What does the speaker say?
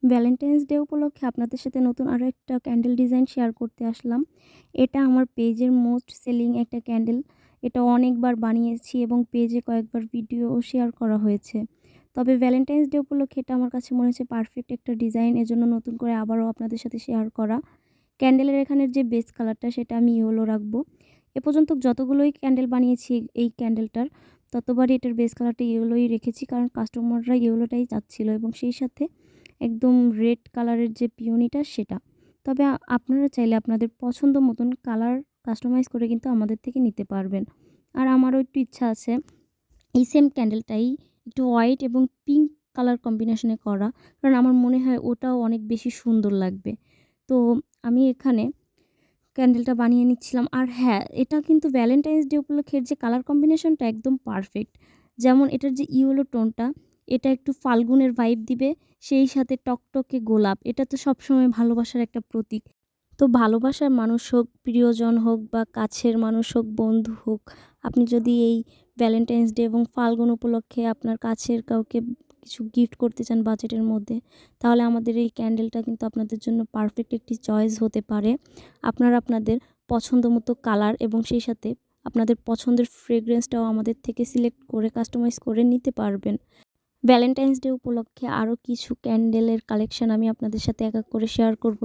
Valentine's day উপলক্ষে আপনাদের সাথে নতুন আরও একটা ক্যান্ডেল ডিজাইন শেয়ার করতে আসলাম। এটা আমার পেজের মোস্ট সেলিং একটা ক্যান্ডেল। এটা অনেকবার বানিয়েছি এবং পেজে কয়েকবার ভিডিও শেয়ার করা হয়েছে। তবে ভ্যালেন্টাইন্স ডে উপলক্ষে এটা আমার কাছে মনে হচ্ছে পারফেক্ট একটা ডিজাইন। এজন্য নতুন করে আবারও আপনাদের সাথে শেয়ার করা। ক্যান্ডেলের এখানের যে বেস কালারটা সেটা আমি ইয়েলো রাখবো। এ পর্যন্ত যতগুলোই ক্যান্ডেল বানিয়েছি এই ক্যান্ডেলটার, ততবারই এটার বেস কালারটা ইয়েলোই রেখেছি, কারণ কাস্টমাররা ইয়েলোটাই চাচ্ছিল এবং সেই সাথে একদম রেড কালারের যে পিওনিটা সেটা। তবে আপনারা চাইলে আপনাদের পছন্দ মতন কালার কাস্টমাইজ করে কিন্তু আমাদের থেকে নিতে পারবেন। আর আমারও একটু ইচ্ছা আছে এই সেম ক্যান্ডেলটাই একটু হোয়াইট এবং পিঙ্ক কালার কম্বিনেশনে করা, কারণ আমার মনে হয় ওটাও অনেক বেশি সুন্দর লাগবে। তো আমি এখানে ক্যান্ডেলটা বানিয়ে নিচ্ছিলাম। আর হ্যাঁ, এটা কিন্তু ভ্যালেন্টাইন্স ডে উপলক্ষে যে কালার কম্বিনেশনটা একদম পারফেক্ট। যেমন এটার যে ইয়েলো টোনটা, এটা একটু ফাল্গুনের ভাইব দিবে, সেই সাথে টকটকে গোলাপ। এটা তো সবসময় ভালোবাসার একটা প্রতীক। তো ভালোবাসার মানুষ হোক, প্রিয়জন হোক বা কাছের মানুষ হোক, বন্ধু হোক, আপনি যদি এই ভ্যালেন্টাইন্স ডে এবং ফাল্গুন উপলক্ষে আপনার কাছের কাউকে কিছু গিফট করতে চান বাজেটের মধ্যে, তাহলে আমাদের এই ক্যান্ডেলটা কিন্তু আপনাদের জন্য পারফেক্ট একটি চয়েস হতে পারে। আপনারা আপনাদের পছন্দ মতো কালার এবং সেই সাথে আপনাদের পছন্দের ফ্রেগ্রেন্সটাও আমাদের থেকে সিলেক্ট করে কাস্টমাইজ করে নিতে পারবেন। ভ্যালেন্টাইন্স ডে উপলক্ষে আরও কিছু ক্যান্ডেলের কালেকশন আমি আপনাদের সাথে এক এক করে শেয়ার করব।